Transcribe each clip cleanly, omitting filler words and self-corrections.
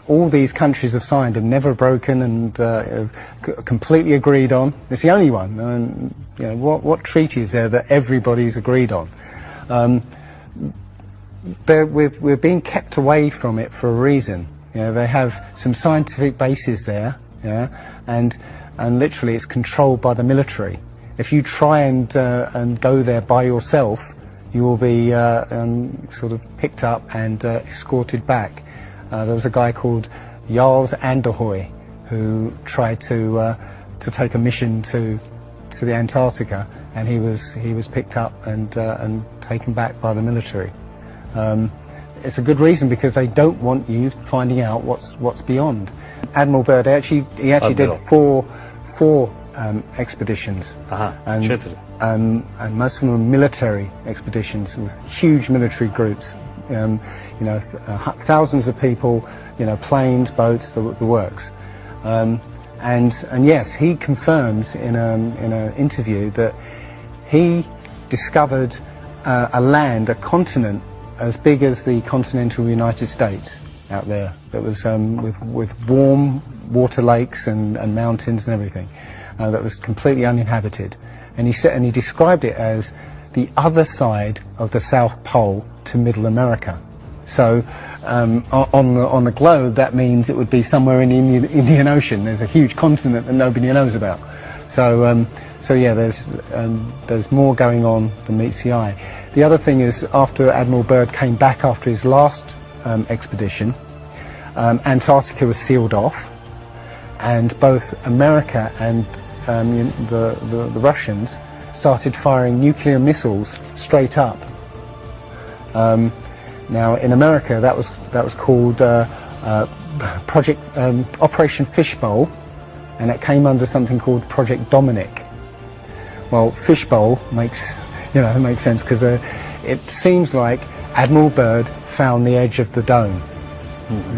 All these countries have signed and never broken and completely agreed on. It's the only one. And, you know, what treaty is there that everybody's agreed on? We're being kept away from it for a reason. You know, they have some scientific bases there, yeah, and literally it's controlled by the military. If you try and go there by yourself, you will be sort of picked up and escorted back. There was a guy called Jarls Anderhoy who tried to take a mission to the Antarctica, and he was picked up and taken back by the military. It's a good reason, because they don't want you finding out what's beyond. Admiral Byrd he actually did four expeditions, and most of them were military expeditions with huge military groups. You know, thousands of people, you know, planes, boats, the works. And yes, he confirms in an interview that he discovered a continent as big as the continental United States out there, that was with warm water lakes and mountains and everything, that was completely uninhabited. And he described it as the other side of the South Pole to Middle America. So on the globe, that means it would be somewhere in the Indian Ocean. There's a huge continent that nobody knows about. So yeah, there's more going on than meets the eye. The other thing is, after Admiral Byrd came back after his last expedition, Antarctica was sealed off, and both America and the Russians started firing nuclear missiles straight up. Now in America, that was called Project Operation Fishbowl, and it came under something called Project Dominic. Well, Fishbowl makes sense, because it seems like Admiral Byrd found the edge of the dome,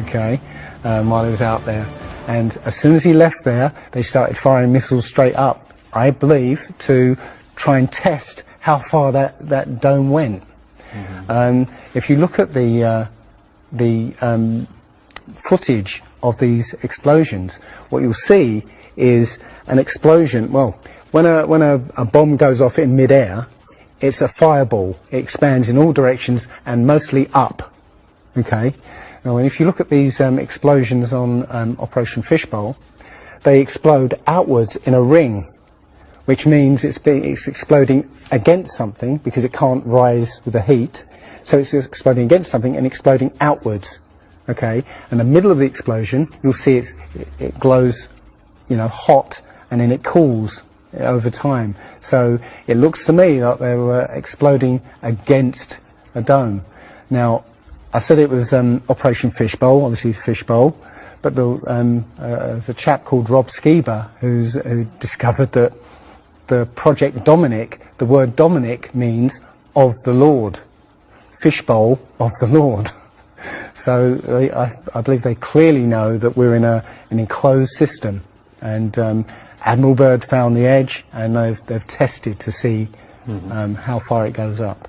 okay, while he was out there, and as soon as he left there, they started firing missiles straight up, I believe, to try and test how far that dome went. If you look at the footage of these explosions, what you'll see is an explosion. Well, when a bomb goes off in mid-air, it's a fireball. It expands in all directions and mostly up. Okay. Now, if you look at these explosions on Operation Fishbowl, they explode outwards in a ring, which means it's exploding against something, because it can't rise with the heat. So it's exploding against something and exploding outwards. Okay. And the middle of the explosion, you'll see it glows, you know, hot, and then it cools over time. So it looks to me like they were exploding against a dome. Now, I said it was Operation Fishbowl, obviously Fishbowl, but there's a chap called Rob Skiba who discovered that the Project Dominic, the word Dominic means of the Lord, Fishbowl of the Lord. So I believe they clearly know that we're in an enclosed system, and Admiral Byrd found the edge, and they've tested to see how far it goes up.